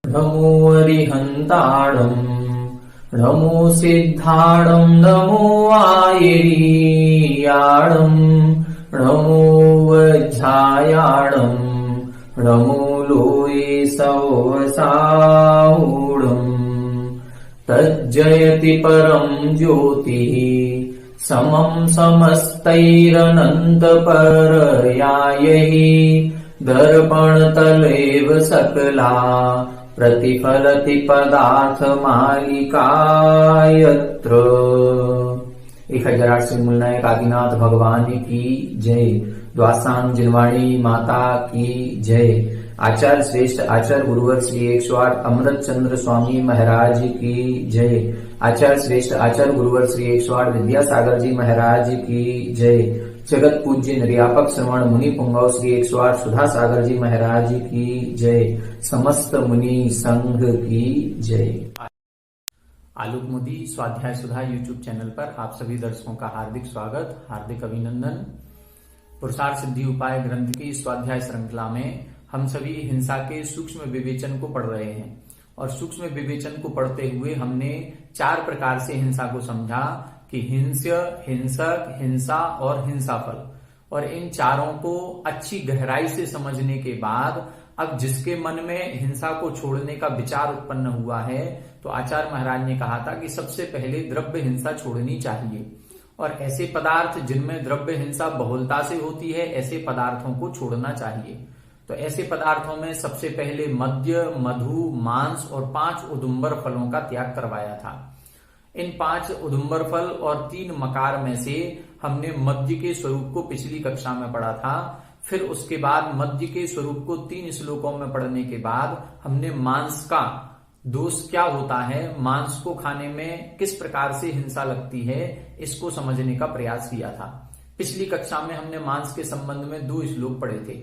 नमो अरिहन्ताणम् नमो सिद्धाणम् नमो आयर्याणम् नमो वज्झायाणम् नमो लोये सवसाहुणम् तज्जयति परम् ज्योतिः समम् समस्तैरनन्तपरयायैः दर्पणतलैव सकला प्रतिफलति पदार्थमालिकायत्र। 1008 मूलनायक आदिनाथ भगवान की जय। द्वासांग जिनवाणी माता की जय। आचार्य श्रेष्ठ आचार्य गुरुवर श्री 108 अमृत चंद्र स्वामी महाराज की जय। आचार्य श्रेष्ठ आचार्य गुरुवर श्री 108 विद्यासागर जी महाराज की जय। जगत पूज्य निर्यापक श्रवण मुनि पुंगव श्री 108 सुधा सागर जी महाराज की जय। समस्त मुनि संघ की जय। आलोक मोदी स्वाध्याय सुधा यूट्यूब चैनल पर आप सभी दर्शकों का हार्दिक स्वागत, हार्दिक अभिनंदन। पुरुषार्थ सिद्धि उपाय ग्रंथ की स्वाध्याय श्रृंखला में हम सभी हिंसा के सूक्ष्म विवेचन को पढ़ रहे हैं और सूक्ष्म विवेचन को पढ़ते हुए हमने 4 प्रकार से हिंसा को समझा कि हिंस्य, हिंसक, हिंसा और हिंसाफल। और इन चारों को अच्छी गहराई से समझने के बाद अब जिसके मन में हिंसा को छोड़ने का विचार उत्पन्न हुआ है तो आचार्य महाराज ने कहा था कि सबसे पहले द्रव्य हिंसा छोड़नी चाहिए और ऐसे पदार्थ जिनमें द्रव्य हिंसा बहुलता से होती है ऐसे पदार्थों को छोड़ना चाहिए। तो ऐसे पदार्थों में सबसे पहले मद्य, मधु, मांस और 5 उदुम्बर फलों का त्याग करवाया था। इन 5 उदुम्बर फल और 3 मकार में से हमने मद्य के स्वरूप को पिछली कक्षा में पढ़ा था। फिर उसके बाद मद्य के स्वरूप को 3 श्लोकों में पढ़ने के बाद हमने मांस का दोष क्या होता है, मांस को खाने में किस प्रकार से हिंसा लगती है, इसको समझने का प्रयास किया था। पिछली कक्षा में हमने मांस के संबंध में 2 श्लोक पढ़े थे।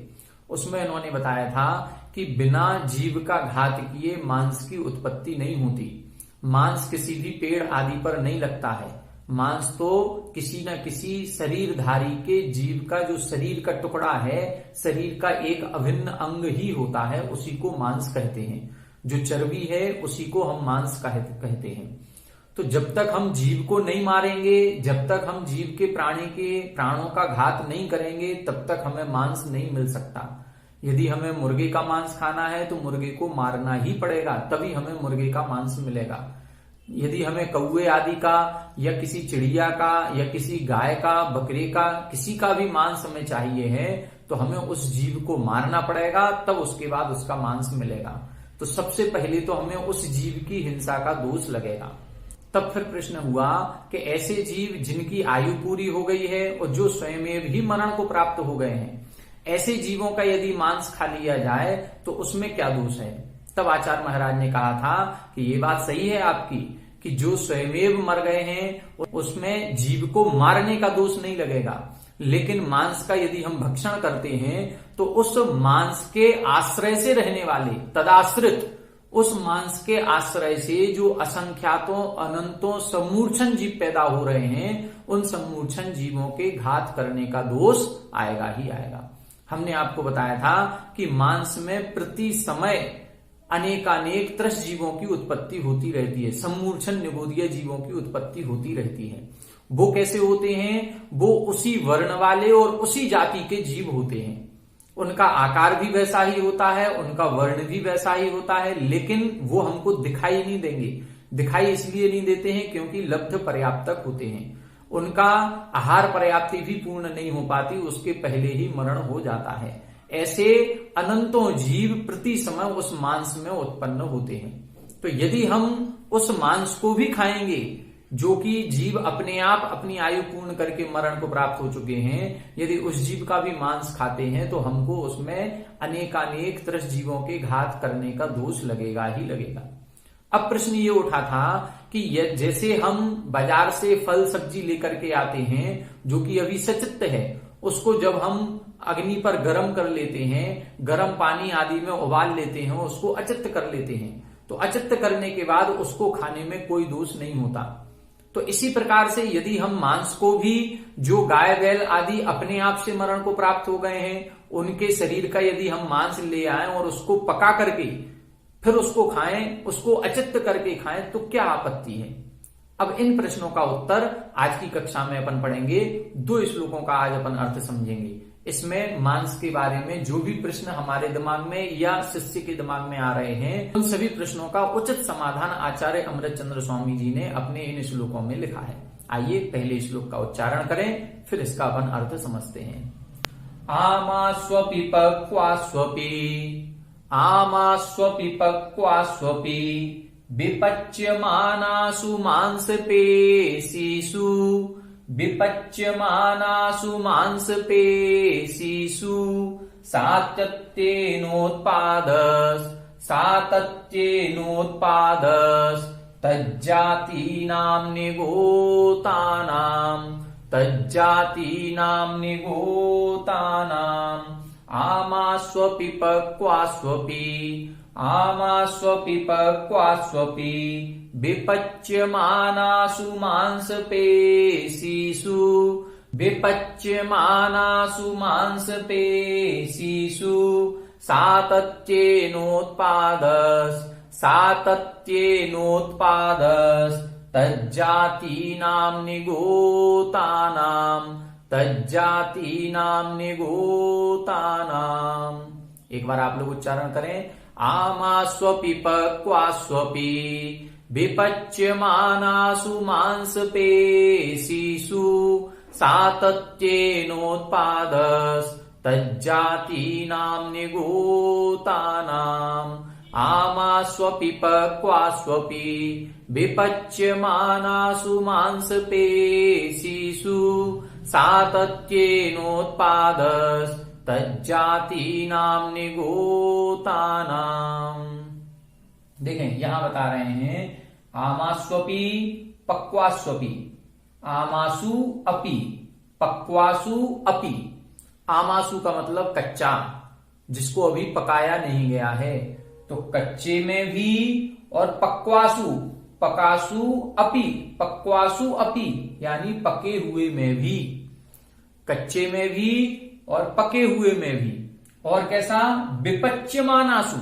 उसमें इन्होंने बताया था कि बिना जीव का घात किए मांस की उत्पत्ति नहीं होती। मांस किसी भी पेड़ आदि पर नहीं लगता है। मांस तो किसी न किसी शरीरधारी के जीव का जो शरीर का टुकड़ा है, शरीर का एक अभिन्न अंग ही होता है, उसी को मांस कहते हैं। जो चर्बी है उसी को हम मांस कहते हैं। तो जब तक हम जीव को नहीं मारेंगे, जब तक हम जीव के प्राणों का घात नहीं करेंगे, तब तक हमें मांस नहीं मिल सकता। यदि हमें मुर्गे का मांस खाना है तो मुर्गे को मारना ही पड़ेगा, तभी हमें मुर्गे का मांस मिलेगा। यदि हमें कौवे आदि का या किसी चिड़िया का या किसी गाय का, बकरे का, किसी का भी मांस हमें चाहिए है तो हमें उस जीव को मारना पड़ेगा, तब उसके बाद उसका मांस मिलेगा। तो सबसे पहले तो हमें उस जीव की हिंसा का दोष लगेगा। तब फिर प्रश्न हुआ कि ऐसे जीव जिनकी आयु पूरी हो गई है और जो स्वयं ही मरण को प्राप्त हो गए हैं, ऐसे जीवों का यदि मांस खा लिया जाए तो उसमें क्या दोष है। तब आचार्य महाराज ने कहा था कि ये बात सही है आपकी कि जो स्वयं मर गए हैं उसमें जीव को मारने का दोष नहीं लगेगा, लेकिन मांस का यदि हम भक्षण करते हैं तो उस मांस के आश्रय से रहने वाले, तदाश्रित उस मांस के आश्रय से जो असंख्यातों अनंतों समूर्छन जीव पैदा हो रहे हैं, उन समूर्छन जीवों के घात करने का दोष आएगा ही आएगा। हमने आपको बताया था कि मांस में प्रति समय अनेकानेक त्रस जीवों की उत्पत्ति होती रहती है, समूर्छन निगोदीय जीवों की उत्पत्ति होती रहती है। वो कैसे होते हैं? वो उसी वर्ण वाले और उसी जाति के जीव होते हैं। उनका आकार भी वैसा ही होता है, उनका वर्ण भी वैसा ही होता है, लेकिन वो हमको दिखाई नहीं देंगे। दिखाई इसलिए नहीं देते हैं क्योंकि लब्ध पर्याप्तक होते हैं। उनका आहार पर्याप्ति भी पूर्ण नहीं हो पाती, उसके पहले ही मरण हो जाता है। ऐसे अनंतों जीव प्रति समय उस मांस में उत्पन्न होते हैं। तो यदि हम उस मांस को भी खाएंगे जो कि जीव अपने आप अपनी आयु पूर्ण करके मरण को प्राप्त हो चुके हैं, यदि उस जीव का भी मांस खाते हैं तो हमको उसमें अनेकानेक त्रस जीवों के घात करने का दोष लगेगा ही लगेगा। अब प्रश्न ये उठा था कि जैसे हम बाजार से फल सब्जी लेकर के आते हैं जो कि अभी सचित्त है, उसको जब हम अग्नि पर गर्म कर लेते हैं, गर्म पानी आदि में उबाल लेते हैं, उसको अचित्त कर लेते हैं, तो अचित्त करने के बाद उसको खाने में कोई दोष नहीं होता। तो इसी प्रकार से यदि हम मांस को भी, जो गाय बैल आदि अपने आप से मरण को प्राप्त हो गए हैं, उनके शरीर का यदि हम मांस ले आए और उसको पका करके फिर उसको खाएं, उसको अचित्त करके खाएं तो क्या आपत्ति है? अब इन प्रश्नों का उत्तर आज की कक्षा में अपन पढ़ेंगे। 2 श्लोकों का आज अपन अर्थ समझेंगे। इसमें मांस के बारे में जो भी प्रश्न हमारे दिमाग में या शिष्य के दिमाग में आ रहे हैं, उन सभी प्रश्नों का उचित समाधान आचार्य अमृतचंद्र स्वामी जी ने अपने इन श्लोकों में लिखा है। आइए पहले श्लोक का उच्चारण करें, फिर इसका अपन अर्थ समझते हैं। आमास्वपि पक्वास्वपि, आमास्वपि पक्वास्वपि, विपच्यमानासु मांसपेशीषु, विपच्यमानासु मांसपेशीषु, सातत्येनोत्पादस्, सातत्येनोत्पादस्, तज्जातीनां निगोतानां, तज्जातीनां निगोतानां, आमास्वपि पक्वास्वपि, आमास्वपि पक्वास्वपि, विपच्यमानासु मांसपेशीषु, विपच्यमानासु मांसपेशीषु, सातत्येनोत्पादस्, सातत्येनोत्पादस्, तज्जातीनां निगोतानां, तज्जातीनां निगोतानां। एक बार आप लोग उच्चारण करें। आमास्वपि पक्वास्वपि, विपच्यमानासु मांसपेशीषु, सातत्येनोत्पादस्, तज्जातीनां निगोतानां, आमास्वपि पक्वास्वपि, विपच्यमानासु मांसपेशीषु, सातत्येनोत्पादस्, तज्जातीनां निगोतानां। देखें यहां बता रहे हैं आमास्वपि पक्वास्वपि, आमासु अपि, पक्वासु अपि। आमासु का मतलब कच्चा, जिसको अभी पकाया नहीं गया है, तो कच्चे में भी, और पक्वासु, पकासु अपि, पक्वासु अपि यानी पके हुए में भी, कच्चे में भी और पके हुए में भी। और कैसा? विपच्यमानासु,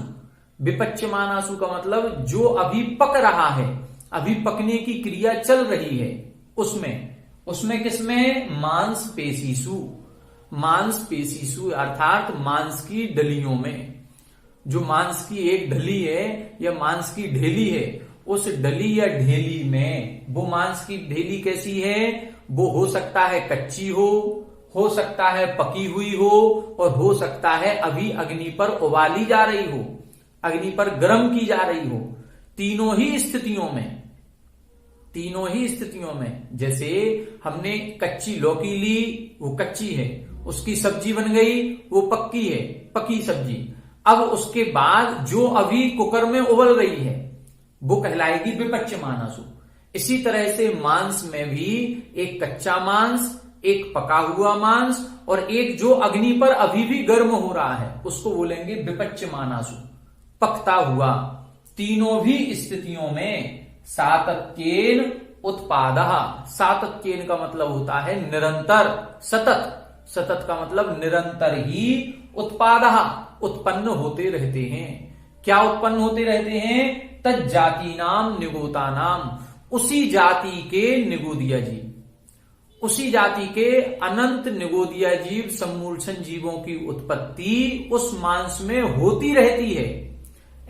विपच्यमानासु का मतलब जो अभी पक रहा है, अभी पकने की क्रिया चल रही है, उसमें, उसमें किसमें? मांसपेशीषु, मांसपेशीषु अर्थात मांस की डलियों में। जो मांस की एक ढली है या मांस की ढेली है, उस डली या ढेली में, वो मांस की ढेली कैसी है? वो हो सकता है कच्ची हो सकता है पकी हुई हो, और हो सकता है अभी अग्नि पर उबाली जा रही हो, अग्नि पर गर्म की जा रही हो। तीनों ही स्थितियों में, तीनों ही स्थितियों में, जैसे हमने कच्ची लौकी ली, वो कच्ची है, उसकी सब्जी बन गई, वो पक्की है, पकी सब्जी। अब उसके बाद जो अभी कुकर में उबल रही है, वो कहलाएगी विपच्यमानासु। इसी तरह से मांस में भी एक कच्चा मांस, एक पका हुआ मांस, और एक जो अग्नि पर अभी भी गर्म हो रहा है, उसको बोलेंगे विपच्यमानासु, पकता हुआ। तीनों भी स्थितियों में सातत्येन उत्पादः, सातत्येन का मतलब होता है निरंतर, सतत, सतत का मतलब निरंतर ही, उत्पादः उत्पन्न होते रहते हैं। क्या उत्पन्न होते रहते हैं? तज्जातीनां निगोतानां, उसी जाति के निगोदिया जीव, उसी जाति के अनंत निगोदिया जीव, सम्मूलसन जीवों की उत्पत्ति उस मांस में होती रहती है।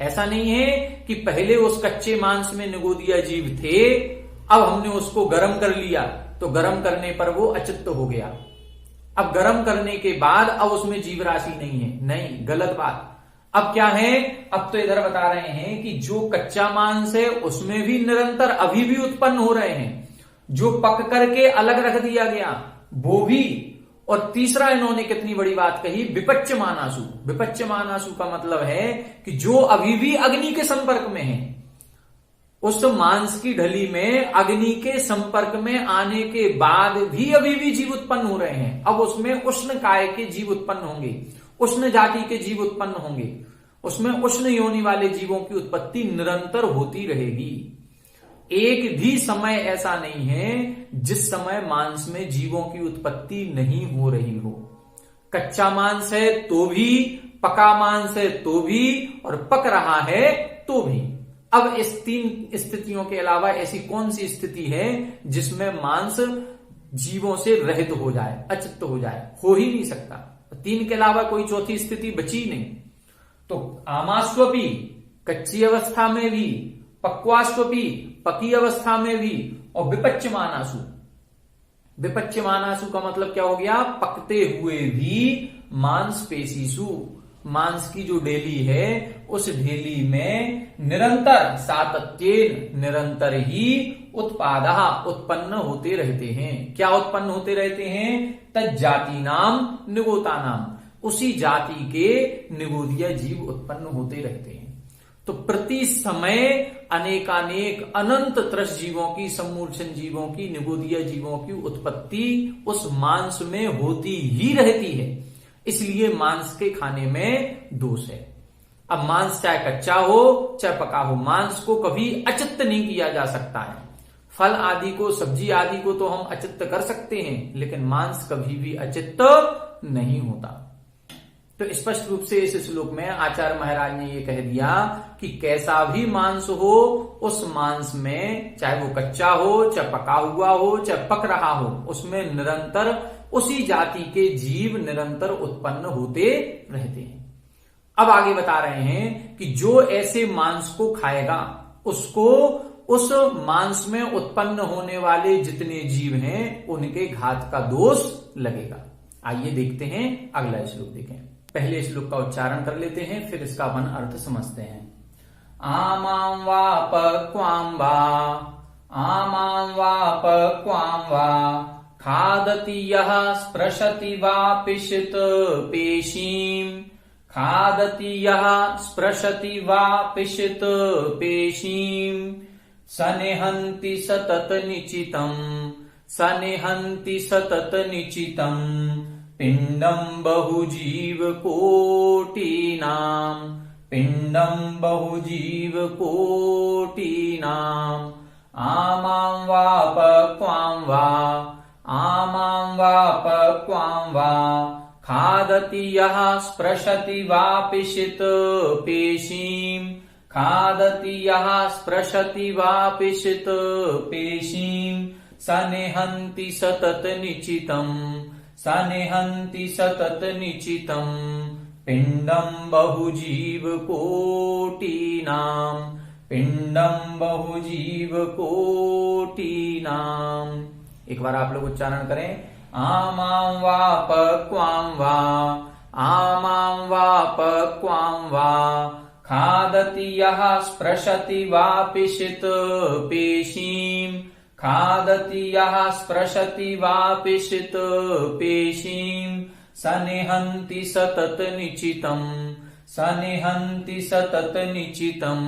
ऐसा नहीं है कि पहले उस कच्चे मांस में निगोदिया जीव थे, अब हमने उसको गर्म कर लिया तो गर्म करने पर वो अचित्त हो गया, अब गर्म करने के बाद अब उसमें जीव राशि नहीं है। नहीं, गलत बात। अब क्या है? अब तो इधर बता रहे हैं कि जो कच्चा मांस है उसमें भी निरंतर अभी भी उत्पन्न हो रहे हैं, जो पक करके अलग रख दिया गया वो भी। और तीसरा इन्होंने कितनी बड़ी बात कही, विपच्यमानासु। विपच्यमानासु का मतलब है कि जो अभी भी अग्नि के संपर्क में है, उस मांस की ढली में अग्नि के संपर्क में आने के बाद भी अभी भी जीव उत्पन्न हो रहे हैं। अब उसमें उष्ण काय के जीव उत्पन्न होंगे, उष्ण जाति के जीव उत्पन्न होंगे, उसमें उष्ण योनि वाले जीवों की उत्पत्ति निरंतर होती रहेगी। एक भी समय ऐसा नहीं है जिस समय मांस में जीवों की उत्पत्ति नहीं हो रही हो। कच्चा मांस है तो भी, पका मांस है तो भी, और पक रहा है तो भी। अब इस 3 स्थितियों के अलावा ऐसी कौन सी स्थिति है जिसमें मांस जीवों से रहित हो जाए, अचित्त हो जाए? हो ही नहीं सकता। 3 के अलावा कोई चौथी स्थिति बची नहीं। तो आमास्वपी, कच्ची अवस्था में भी, पक्वास्वपी, पकी अवस्था में भी, और विपच्यमानासु। विपच्यमानासु का मतलब क्या हो गया? पकते हुए भी मांसपेशीसु, मांस की जो ढेली है उस ढेली में निरंतर सातत्येन, निरंतर ही उत्पादः, उत्पन्न होते रहते हैं। क्या उत्पन्न होते रहते हैं? तज्जाति नाम निगोता नाम, उसी जाति के निगोदिया जीव उत्पन्न होते रहते हैं। तो प्रति समय अनेकानेक अनंत त्रस जीवों की, सम्मूर्छन जीवों की, निगोदिया जीवों की उत्पत्ति उस मांस में होती ही रहती है। इसलिए मांस के खाने में दोष है। अब मांस चाहे कच्चा हो चाहे पका हो, मांस को कभी अचित्त नहीं किया जा सकता है। फल आदि को, सब्जी आदि को तो हम अचित्त कर सकते हैं, लेकिन मांस कभी भी अचित्त नहीं होता। तो स्पष्ट रूप से इस श्लोक में आचार्य महाराज ने ये कह दिया कि कैसा भी मांस हो, उस मांस में चाहे वो कच्चा हो, चाहे पका हुआ हो, चाहे पक रहा हो, उसमें निरंतर उसी जाति के जीव निरंतर उत्पन्न होते रहते हैं। अब आगे बता रहे हैं कि जो ऐसे मांस को खाएगा उसको उस मांस में उत्पन्न होने वाले जितने जीव हैं उनके घात का दोष लगेगा। आइए देखते हैं अगला श्लोक देखें। पहले श्लोक का उच्चारण कर लेते हैं, फिर इसका अपन अर्थ समझते हैं। आमां वा पक्वां वा, आमां वा पक्वां वा, खादति यः स्पृशति वा पिशित पेशीं, खादति यः स्पृशति वा पिशित पेशीं, सनिहन्ति सतत निचितं, सनिहन्ति सतत निचितं, पिंडं बहुजीव कोटीनां, पिंडं बहुजीव कोटीनां, आमां वा पक्वां वा, आमां वा पक्वां वा, खादति यः स्पृशति वा पिशित पेशीं, खादति यः स्पृशति वा पिशित पेशीं, सनिहन्ति सतत निचितं, सनिहन्ति सतत निचितं, पिंडं बहुजीव कोटीनां, पिंडं बहुजीव कोटीनां। एक बार आप लोग उच्चारण करें। आमां वा पक्वां वा, आमां वा पक्वां वा, खादति यः स्पृशति वा पिशित पेशीं, खादति यः स्पृशति वा पिशित पेशीं, सनिहन्ति सतत निचितं, सनिहन्ति सतत निचितं,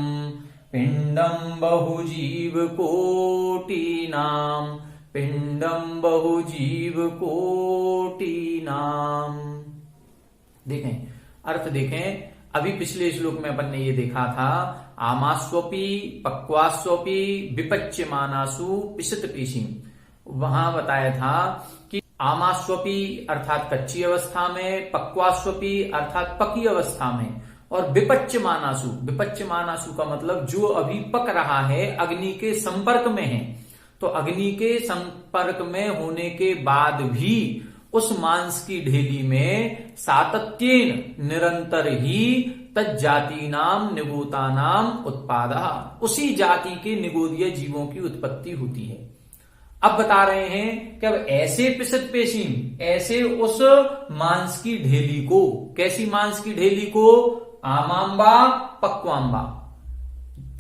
पिंडं बहुजीव कोटीनां, पिंडं बहुजीव कोटीनां। देखें अर्थ देखें। अभी पिछले श्लोक में अपन ने ये देखा था, आमास्वपी, पक्वास्वपी, विपच्यमानासु पिशित पेशीं। वहां बताया था कि आमास्वपी अर्थात कच्ची अवस्था में, पक्वास्वपी अर्थात पकी अवस्था में, और विपच्यमानासु, विपच्यमानासु का मतलब जो अभी पक रहा है, अग्नि के संपर्क में है। तो अग्नि के संपर्क में होने के बाद भी उस मांस की ढेली में सातत्येन, निरंतर ही तज्जाति नाम निगोता नाम उत्पादः, उसी जाति के निगोदीय जीवों की उत्पत्ति होती है। अब बता रहे हैं कि अब ऐसे पिशित पेशीं, ऐसे उस मांस की ढेली को, कैसी मांस की ढेली को? आमांबा पक्वांबा,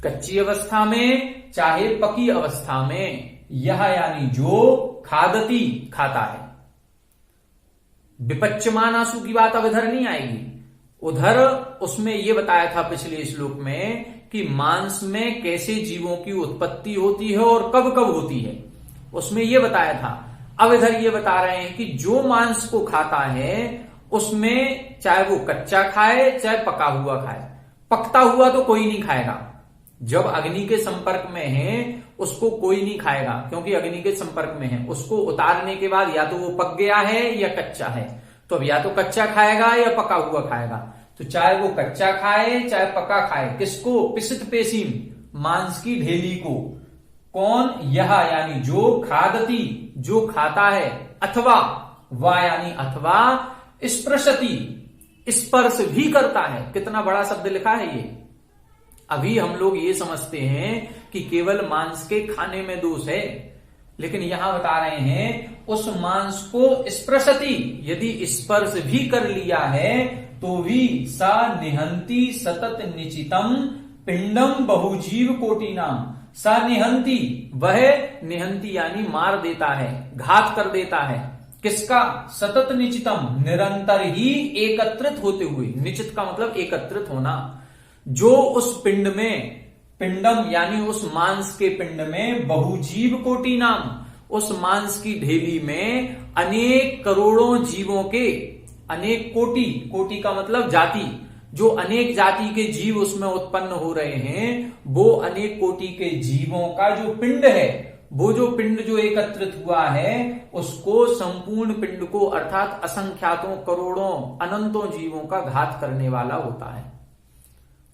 कच्ची अवस्था में चाहे पकी अवस्था में, यह यानी जो खादती, खाता है। विपच्यमानासु की बात अब इधर नहीं आएगी, उधर उसमें यह बताया था पिछले श्लोक में कि मांस में कैसे जीवों की उत्पत्ति होती है और कब कब होती है, उसमें यह बताया था। अब इधर ये बता रहे हैं कि जो मांस को खाता है उसमें चाहे वो कच्चा खाए चाहे पका हुआ खाए, पकता हुआ तो कोई नहीं खाएगा। जब अग्नि के संपर्क में है उसको कोई नहीं खाएगा, क्योंकि अग्नि के संपर्क में है। उसको उतारने के बाद या तो वो पक गया है या कच्चा है, तो अब या तो कच्चा खाएगा या पका हुआ खाएगा। तो चाहे वो कच्चा खाए चाहे पका खाए, किसको? पिसित पेशीम, मांस की ढेली को। कौन? यह यानी जो, खादती जो खाता है, अथवा वा यानी अथवा, स्पृशति स्पर्श भी करता है। कितना बड़ा शब्द लिखा है ये। अभी हम लोग ये समझते हैं कि केवल मांस के खाने में दोष है, लेकिन यहां बता रहे हैं उस मांस को स्पृशति, यदि स्पर्श भी कर लिया है तो भी सा निहंती सतत निचितम पिंडम बहुजीव कोटिनाम। सा निहंती, वह निहंती यानी मार देता है, घात कर देता है। किसका? सतत निचितम, निरंतर ही एकत्रित होते हुए। निचित का मतलब एकत्रित होना। जो उस पिंड में, पिंडम यानी उस मांस के पिंड में, बहुजीव कोटि नाम, उस मांस की ढेली में अनेक करोड़ों जीवों के, अनेक कोटि, कोटि का मतलब जाति, जो अनेक जाति के जीव उसमें उत्पन्न हो रहे हैं, वो अनेक कोटि के जीवों का जो पिंड है, वो जो पिंड जो एकत्रित हुआ है, उसको संपूर्ण पिंड को अर्थात असंख्यातों करोड़ों अनंतों जीवों का घात करने वाला होता है।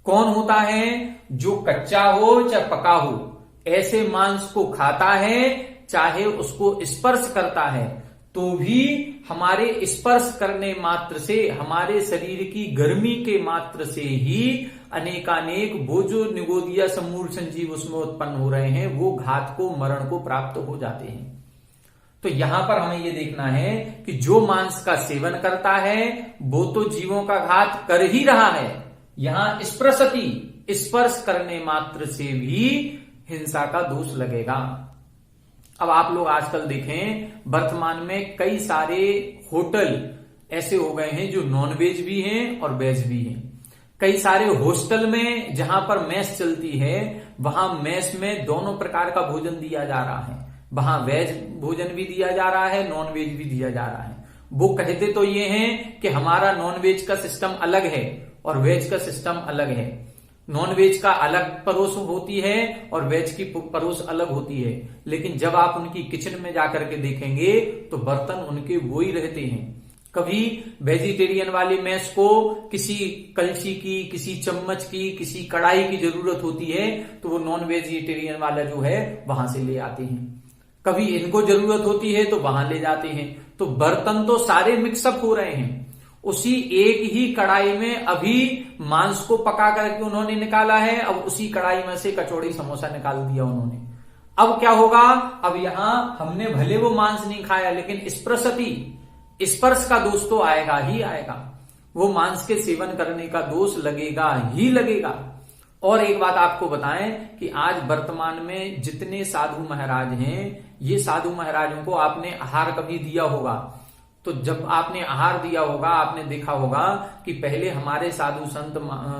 कौन होता है? जो कच्चा हो चाहे पका हो, ऐसे मांस को खाता है, चाहे उसको स्पर्श करता है, तो भी हमारे स्पर्श करने मात्र से, हमारे शरीर की गर्मी के मात्र से ही अनेकानेक वो जो निगोदिया समूल संजीव उसमें उत्पन्न हो रहे हैं, वो घात को, मरण को प्राप्त हो जाते हैं। तो यहां पर हमें ये देखना है कि जो मांस का सेवन करता है वो तो जीवों का घात कर ही रहा है। यहां स्पृशति, स्पर्श करने मात्र से भी हिंसा का दोष लगेगा। अब आप लोग आजकल देखें, वर्तमान में कई सारे होटल ऐसे हो गए हैं जो नॉनवेज भी हैं और वेज भी हैं। कई सारे हॉस्टल में जहां पर मेस चलती है, वहां मेस में दोनों प्रकार का भोजन दिया जा रहा है। वहां वेज भोजन भी दिया जा रहा है, नॉन वेज भी दिया जा रहा है। वो कहते तो ये हैं कि हमारा नॉन वेज का सिस्टम अलग है और वेज का सिस्टम अलग है। नॉन वेज का अलग परोस होती है और वेज की परोस अलग होती है, लेकिन जब आप उनकी किचन में जाकर के देखेंगे तो बर्तन उनके वो ही रहते हैं। कभी वेजिटेरियन वाले मेस को किसी कलछी की, किसी चम्मच की, किसी कढ़ाई की जरूरत होती है, तो वो नॉन वेजिटेरियन वाला जो है वहां से ले आते हैं। कभी इनको जरूरत होती है तो वहां ले जाते हैं। तो बर्तन तो सारे मिक्सअप हो रहे हैं। उसी एक ही कढ़ाई में अभी मांस को पका करके उन्होंने निकाला है, अब उसी कढ़ाई में से कचौड़ी समोसा निकाल दिया उन्होंने। अब क्या होगा? अब यहां हमने भले वो मांस नहीं खाया, लेकिन स्पृशति, स्पर्श का दोष तो आएगा ही आएगा। वो मांस के सेवन करने का दोष लगेगा ही लगेगा। और एक बात आपको बताएं कि आज वर्तमान में जितने साधु महाराज हैं, ये साधु महाराजों को आपने आहार कभी दिया होगा, तो जब आपने आहार दिया होगा, आपने देखा होगा कि पहले हमारे साधु संत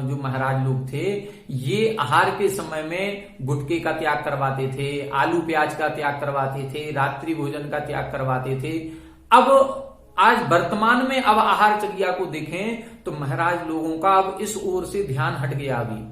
जो महाराज लोग थे, ये आहार के समय में गुटखे का त्याग करवाते थे, आलू प्याज का त्याग करवाते थे, रात्रि भोजन का त्याग करवाते थे। अब आज वर्तमान में अब आहार चर्या को देखें तो महाराज लोगों का अब इस ओर से ध्यान हट गया। अभी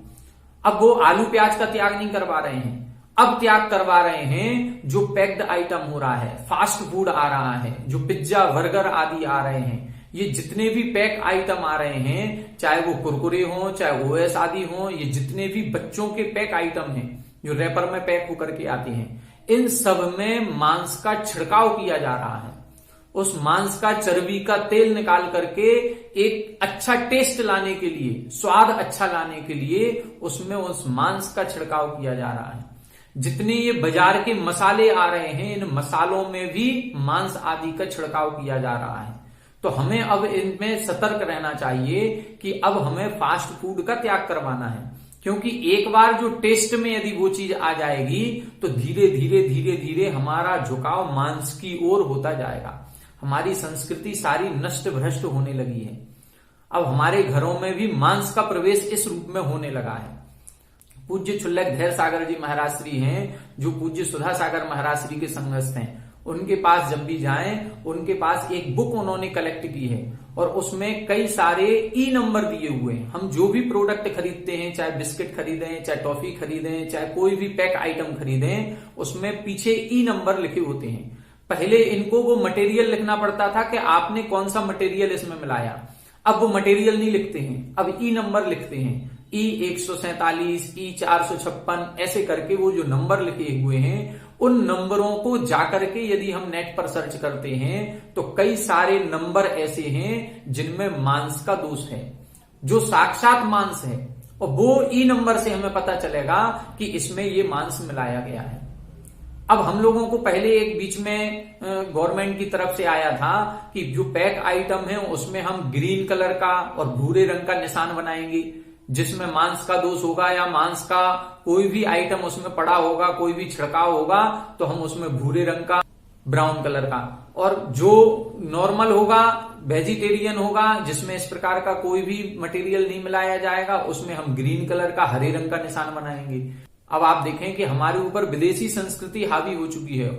अब वो आलू प्याज का त्याग नहीं करवा रहे हैं, अब त्याग करवा रहे हैं जो पैक्ड आइटम हो रहा है, फास्ट फूड आ रहा है, जो पिज्जा बर्गर आदि आ रहे हैं, ये जितने भी पैक आइटम आ रहे हैं, चाहे वो कुरकुरे हों चाहे ओएस आदि हों, ये जितने भी बच्चों के पैक आइटम हैं जो रैपर में पैक होकर के आते हैं, इन सब में मांस का छिड़काव किया जा रहा है। उस मांस का चर्बी का तेल निकाल करके एक अच्छा टेस्ट लाने के लिए, स्वाद अच्छा लाने के लिए उसमें उस मांस का छिड़काव किया जा रहा है। जितने ये बाजार के मसाले आ रहे हैं, इन मसालों में भी मांस आदि का छिड़काव किया जा रहा है। तो हमें अब इनमें सतर्क रहना चाहिए कि अब हमें फास्ट फूड का त्याग करवाना है, क्योंकि एक बार जो टेस्ट में यदि वो चीज आ जाएगी तो धीरे धीरे धीरे धीरे हमारा झुकाव मांस की ओर होता जाएगा। हमारी संस्कृति सारी नष्ट भ्रष्ट होने लगी है। अब हमारे घरों में भी मांस का प्रवेश इस रूप में होने लगा है। पूज्य छुल्लक धैर्य सागर जी महाराज श्री हैं, जो पूज्य सुधा सागर महाराज श्री के संगस्थ हैं, उनके पास जब भी जाएं, उनके पास एक बुक उन्होंने कलेक्ट की है और उसमें कई सारे ई नंबर दिए हुए हैं। हम जो भी प्रोडक्ट खरीदते हैं, चाहे बिस्किट खरीदें, चाहे टॉफी खरीदें, चाहे कोई भी पैक आइटम खरीदें, उसमें पीछे ई नंबर लिखे होते हैं। पहले इनको वो मटेरियल लिखना पड़ता था कि आपने कौन सा मटेरियल इसमें मिलाया। अब वो मटेरियल नहीं लिखते हैं, अब ई नंबर लिखते हैं। ई 147, ई 456 ऐसे करके वो जो नंबर लिखे हुए हैं उन नंबरों को जाकर के यदि हम नेट पर सर्च करते हैं तो कई सारे नंबर ऐसे हैं जिनमें मांस का दोष है, जो साक्षात मांस है, और वो ई नंबर से हमें पता चलेगा कि इसमें ये मांस मिलाया गया है। अब हम लोगों को पहले एक बीच में गवर्नमेंट की तरफ से आया था कि जो पैक आइटम है उसमें हम ग्रीन कलर का और भूरे रंग का निशान बनाएंगे, जिसमें मांस का दोष होगा या मांस का कोई भी आइटम उसमें पड़ा होगा, कोई भी छिड़काव होगा तो हम उसमें भूरे रंग का, ब्राउन कलर का, और जो नॉर्मल होगा, वेजिटेरियन होगा, जिसमें इस प्रकार का कोई भी मटेरियल नहीं मिलाया जाएगा, उसमें हम ग्रीन कलर का, हरे रंग का निशान बनाएंगे। अब आप देखें कि हमारे ऊपर विदेशी संस्कृति हावी हो चुकी है,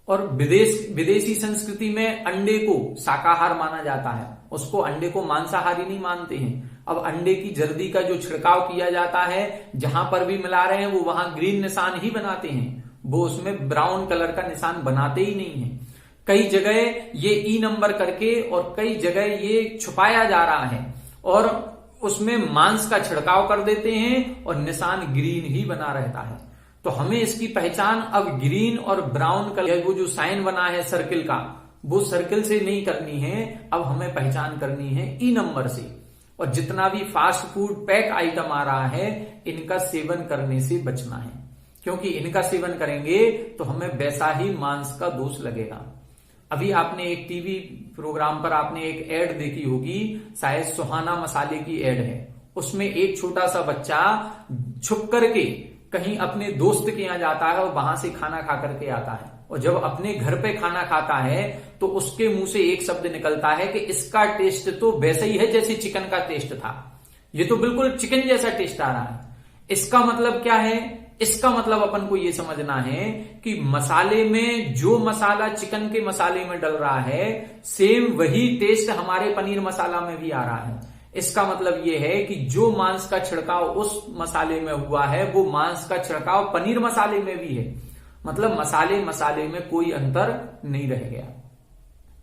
और विदेशी संस्कृति में अंडे को शाकाहार माना जाता है, उसको अंडे को मांसाहारी नहीं मानते हैं। अब अंडे की जर्दी का जो छिड़काव किया जाता है, जहां पर भी मिला रहे हैं वो वहां ग्रीन निशान ही बनाते हैं, वो उसमें ब्राउन कलर का निशान बनाते ही नहीं है। कई जगह ये ई नंबर करके और कई जगह ये छुपाया जा रहा है और उसमें मांस का छिड़काव कर देते हैं और निशान ग्रीन ही बना रहता है। तो हमें इसकी पहचान अब ग्रीन और ब्राउन कलर, वो जो साइन बना है सर्किल का, वो सर्किल से नहीं करनी है, अब हमें पहचान करनी है ई नंबर से। और जितना भी फास्ट फूड पैक आइटम आ रहा है इनका सेवन करने से बचना है, क्योंकि इनका सेवन करेंगे तो हमें वैसा ही मांस का दोष लगेगा। अभी आपने एक टीवी प्रोग्राम पर आपने एक एड देखी होगी, शायद सुहाना मसाले की एड है, उसमें एक छोटा सा बच्चा छुप करके कहीं अपने दोस्त के यहां जाता है और वहां से खाना खा करके आता है, और जब अपने घर पे खाना खाता है तो उसके मुंह से एक शब्द निकलता है कि इसका टेस्ट तो वैसा ही है जैसे चिकन का टेस्ट था, ये तो बिल्कुल चिकन जैसा टेस्ट आ रहा है। इसका मतलब क्या है? इसका मतलब अपन को ये समझना है कि मसाले में जो मसाला चिकन के मसाले में डल रहा है सेम वही टेस्ट हमारे पनीर मसाला में भी आ रहा है। इसका मतलब ये है कि जो मांस का छिड़काव उस मसाले में हुआ है वो मांस का छिड़काव पनीर मसाले में भी है, मतलब मसाले में कोई अंतर नहीं रह गया।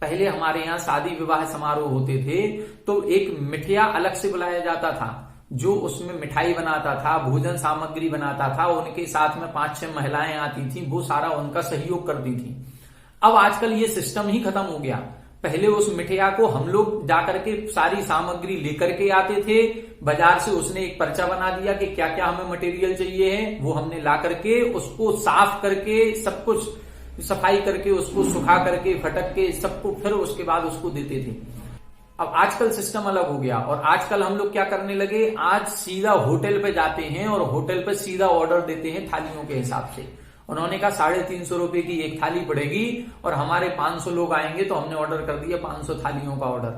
पहले हमारे यहाँ शादी विवाह समारोह होते थे तो एक मिठिया अलग से बुलाया जाता था, जो उसमें मिठाई बनाता था, भोजन सामग्री बनाता था, उनके साथ में 5-6 महिलाएं आती थी, वो सारा उनका सहयोग करती थी। अब आजकल ये सिस्टम ही खत्म हो गया। पहले उस मिठिया को हम लोग जाकर के सारी सामग्री लेकर के आते थे बाजार से, उसने एक पर्चा बना दिया कि क्या क्या हमें मटेरियल चाहिए है, वो हमने ला करके उसको साफ करके सब कुछ सफाई करके उसको सुखा करके फटक के सबको फिर उसके बाद उसको देते थे। अब आजकल सिस्टम अलग हो गया और आजकल हम लोग क्या करने लगे, आज सीधा होटल पे जाते हैं और होटल पे सीधा ऑर्डर देते हैं थालियों के हिसाब से। उन्होंने कहा 350 रुपए की एक थाली पड़ेगी और हमारे 500 लोग आएंगे, तो हमने ऑर्डर कर दिया 500 थालियों का ऑर्डर,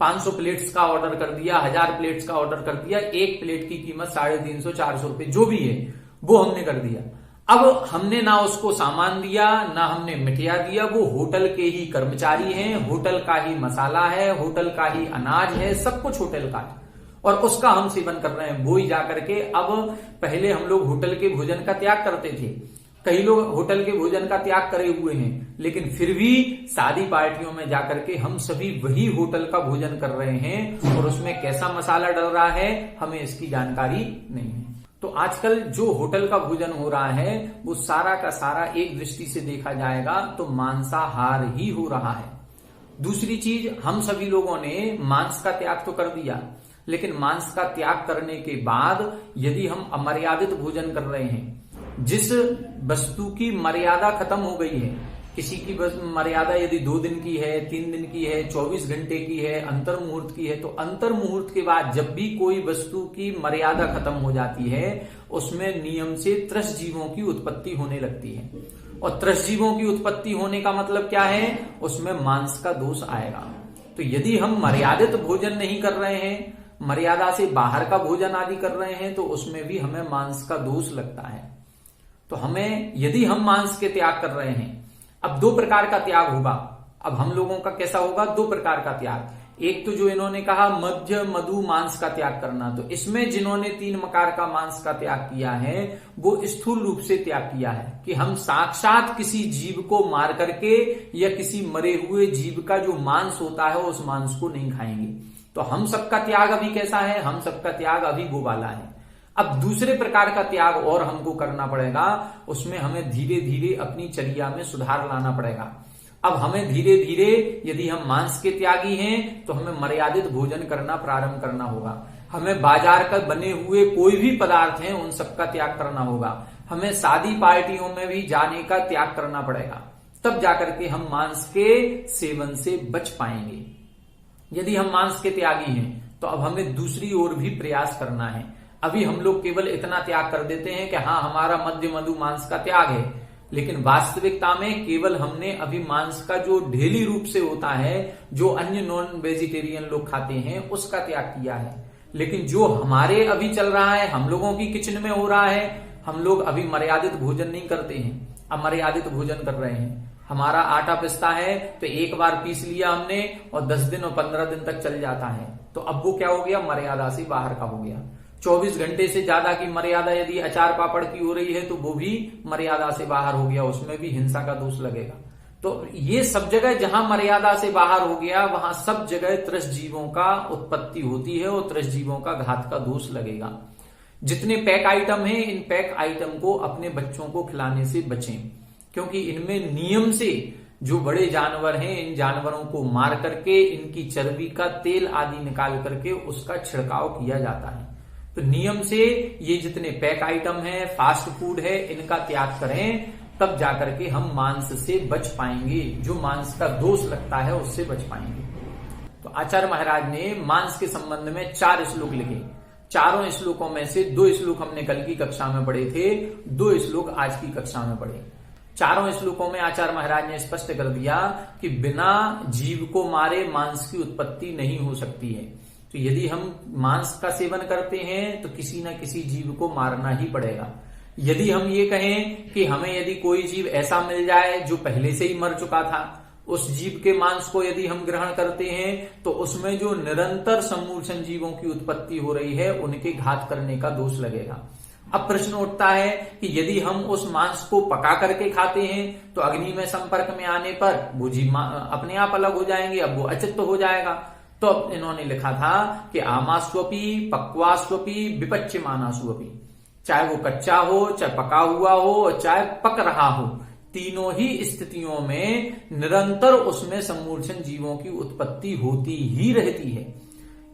500 प्लेट्स का ऑर्डर कर दिया, 1000 प्लेट्स का ऑर्डर कर दिया, एक प्लेट की कीमत 350-400 रुपए जो भी है वो हमने कर दिया। अब हमने ना उसको सामान दिया ना हमने मिठिया दिया, वो होटल के ही कर्मचारी हैं, होटल का ही मसाला है, होटल का ही अनाज है, सब कुछ होटल का है और उसका हम सेवन कर रहे हैं वो ही जाकर के। अब पहले हम लोग होटल के भोजन का त्याग करते थे, कई लोग होटल के भोजन का त्याग करे हुए हैं, लेकिन फिर भी शादी पार्टियों में जाकर के हम सभी वही होटल का भोजन कर रहे हैं और उसमें कैसा मसाला डल रहा है हमें इसकी जानकारी नहीं है। तो आजकल जो होटल का भोजन हो रहा है वो सारा का सारा एक दृष्टि से देखा जाएगा तो मांसाहार ही हो रहा है। दूसरी चीज, हम सभी लोगों ने मांस का त्याग तो कर दिया, लेकिन मांस का त्याग करने के बाद यदि हम अमर्यादित भोजन कर रहे हैं, जिस वस्तु की मर्यादा खत्म हो गई है, किसी की मर्यादा यदि 2 दिन की है, 3 दिन की है, 24 घंटे की है, अंतर मुहूर्त की है, तो अंतर मुहूर्त के बाद जब भी कोई वस्तु की मर्यादा खत्म हो जाती है उसमें नियम से त्रस जीवों की उत्पत्ति होने लगती है, और त्रस जीवों की उत्पत्ति होने का मतलब क्या है, उसमें मांस का दोष आएगा। तो यदि हम मर्यादित भोजन नहीं कर रहे हैं, मर्यादा से बाहर का भोजन आदि कर रहे हैं, तो उसमें भी हमें मांस का दोष लगता है। तो हमें, यदि हम मांस के त्याग कर रहे हैं, अब 2 प्रकार का त्याग होगा। अब हम लोगों का कैसा होगा, 2 प्रकार का त्याग। एक तो जो इन्होंने कहा मध्य मधु मांस का त्याग करना, तो इसमें जिन्होंने 3 प्रकार का मांस का त्याग किया है वो स्थूल रूप से त्याग किया है कि हम साक्षात किसी जीव को मार करके या किसी मरे हुए जीव का जो मांस होता है उस मांस को नहीं खाएंगे। तो हम सबका त्याग अभी कैसा है? हम सबका त्याग अभी गोवाला है। अब दूसरे प्रकार का त्याग और हमको करना पड़ेगा, उसमें हमें धीरे धीरे अपनी चर्या में सुधार लाना पड़ेगा। अब हमें धीरे धीरे, यदि हम मांस के त्यागी हैं तो हमें मर्यादित भोजन करना प्रारंभ करना होगा। हमें बाजार का बने हुए कोई भी पदार्थ हैं उन सबका त्याग करना होगा। हमें शादी पार्टियों में भी जाने का त्याग करना पड़ेगा, तब जाकर के हम मांस के सेवन से बच पाएंगे। यदि हम मांस के त्यागी हैं तो अब हमें दूसरी ओर भी प्रयास करना है। अभी हम लोग केवल इतना त्याग कर देते हैं कि हाँ हमारा मध्य मधु मांस का त्याग है, लेकिन वास्तविकता में केवल हमने अभी मांस का जो डेली रूप से होता है, जो अन्य नॉन वेजिटेरियन लोग खाते हैं, उसका त्याग किया है। लेकिन जो हमारे अभी चल रहा है, हम लोगों की किचन में हो रहा है, हम लोग अभी मर्यादित भोजन नहीं करते हैं, अमर्यादित भोजन कर रहे हैं। हमारा आटा पिसता है तो एक बार पीस लिया हमने और 10 दिन और 15 दिन तक चल जाता है, तो अब वो क्या हो गया? मर्यादा से बाहर का हो गया। 24 घंटे से ज्यादा की मर्यादा यदि अचार पापड़ की हो रही है तो वो भी मर्यादा से बाहर हो गया, उसमें भी हिंसा का दोष लगेगा। तो ये सब जगह जहां मर्यादा से बाहर हो गया, वहां सब जगह त्रस जीवों का उत्पत्ति होती है और त्रस जीवों का घात का दोष लगेगा। जितने पैक आइटम हैं, इन पैक आइटम को अपने बच्चों को खिलाने से बचें, क्योंकि इनमें नियम से जो बड़े जानवर हैं, इन जानवरों को मार करके इनकी चर्बी का तेल आदि निकाल करके उसका छिड़काव किया जाता है। तो नियम से ये जितने पैक आइटम है, फास्ट फूड है, इनका त्याग करें, तब जाकर के हम मांस से बच पाएंगे। जो मांस का दोष लगता है उससे बच पाएंगे। तो आचार्य महाराज ने मांस के संबंध में 4 श्लोक लिखे। चारों श्लोकों में से 2 श्लोक हमने कल की कक्षा में पढ़े थे, 2 श्लोक आज की कक्षा में पढ़े। चारों श्लोकों में आचार्य महाराज ने स्पष्ट कर दिया कि बिना जीव को मारे मांस की उत्पत्ति नहीं हो सकती है। तो यदि हम मांस का सेवन करते हैं तो किसी न किसी जीव को मारना ही पड़ेगा। यदि हम ये कहें कि हमें यदि कोई जीव ऐसा मिल जाए जो पहले से ही मर चुका था, उस जीव के मांस को यदि हम ग्रहण करते हैं तो उसमें जो निरंतर सम्मूर्छन जीवों की उत्पत्ति हो रही है, उनके घात करने का दोष लगेगा। अब प्रश्न उठता है कि यदि हम उस मांस को पका करके खाते हैं तो अग्नि में संपर्क में आने पर वो जीव अपने आप अलग हो जाएंगे, अब वो अचित्त हो जाएगा। तो अब इन्होंने लिखा था कि आमास्वपी पक्वास्वपी विपच्यमानास्वपी, चाहे वो कच्चा हो, चाहे पका हुआ हो, चाहे पक रहा हो, तीनों ही स्थितियों में निरंतर उसमें सम्मूर्छन जीवों की उत्पत्ति होती ही रहती है।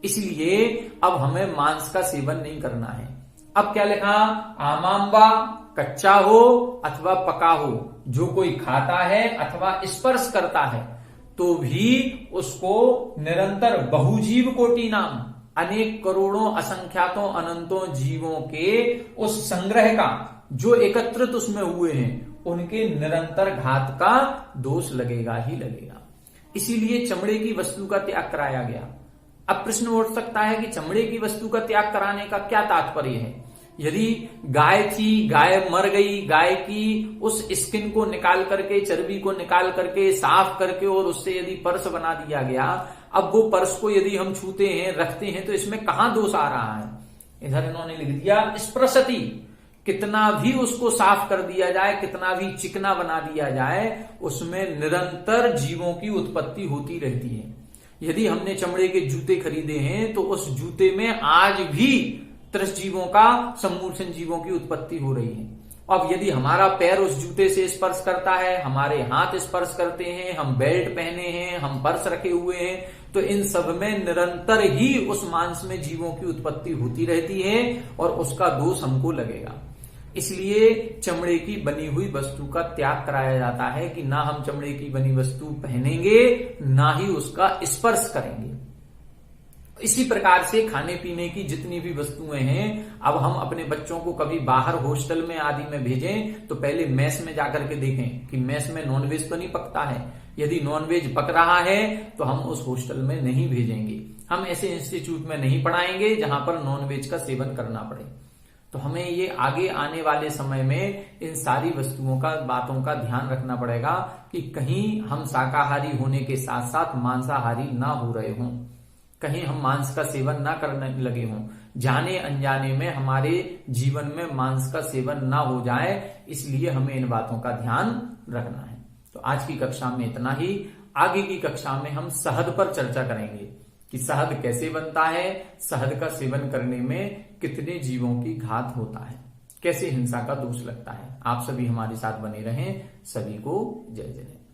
इसलिए अब हमें मांस का सेवन नहीं करना है। अब क्या लिखा? आमाम्बा, कच्चा हो अथवा पका हो, जो कोई खाता है अथवा स्पर्श करता है तो भी उसको निरंतर बहुजीव कोटि नाम, अनेक करोड़ों असंख्यातों अनंतों जीवों के उस संग्रह का जो एकत्रित उसमें हुए हैं, उनके निरंतर घात का दोष लगेगा ही लगेगा। इसीलिए चमड़े की वस्तु का त्याग कराया गया। अब प्रश्न उठ सकता है कि चमड़े की वस्तु का त्याग कराने का क्या तात्पर्य है? यदि गाय थी, गाय मर गई, गाय की उस स्किन को निकाल करके, चर्बी को निकाल करके, साफ करके और उससे यदि पर्स बना दिया गया, अब वो पर्स को यदि हम छूते हैं, रखते हैं, तो इसमें कहां दोष आ रहा है? इधर इन्होंने लिख दिया स्पृशति, कितना भी उसको साफ कर दिया जाए, कितना भी चिकना बना दिया जाए, उसमें निरंतर जीवों की उत्पत्ति होती रहती है। यदि हमने चमड़े के जूते खरीदे हैं तो उस जूते में आज भी त्रस जीवों का, सम्मूर्छन जीवों की उत्पत्ति हो रही है। अब यदि हमारा पैर उस जूते से स्पर्श करता है, हमारे हाथ स्पर्श करते हैं, हम बेल्ट पहने हैं, हम पर्स रखे हुए हैं, तो इन सब में निरंतर ही उस मांस में जीवों की उत्पत्ति होती रहती है और उसका दोष हमको लगेगा। इसलिए चमड़े की बनी हुई वस्तु का त्याग कराया जाता है कि ना हम चमड़े की बनी वस्तु पहनेंगे, ना ही उसका स्पर्श करेंगे। इसी प्रकार से खाने पीने की जितनी भी वस्तुएं हैं, अब हम अपने बच्चों को कभी बाहर हॉस्टल में आदि में भेजें तो पहले मेस में जाकर के देखें कि मेस में नॉनवेज तो नहीं पकता है। यदि नॉनवेज पक रहा है तो हम उस हॉस्टल में नहीं भेजेंगे। हम ऐसे इंस्टीट्यूट में नहीं पढ़ाएंगे जहां पर नॉनवेज का सेवन करना पड़े। तो हमें ये आगे आने वाले समय में इन सारी वस्तुओं का, बातों का ध्यान रखना पड़ेगा कि कहीं हम शाकाहारी होने के साथ साथ मांसाहारी ना हो रहे हों, कहीं हम मांस का सेवन ना करने लगे हों, जाने अनजाने में हमारे जीवन में मांस का सेवन ना हो जाए, इसलिए हमें इन बातों का ध्यान रखना है। तो आज की कक्षा में इतना ही। आगे की कक्षा में हम शहद पर चर्चा करेंगे कि शहद कैसे बनता है, शहद का सेवन करने में कितने जीवों की घात होता है, कैसे हिंसा का दोष लगता है। आप सभी हमारे साथ बने रहें। सभी को जय जय।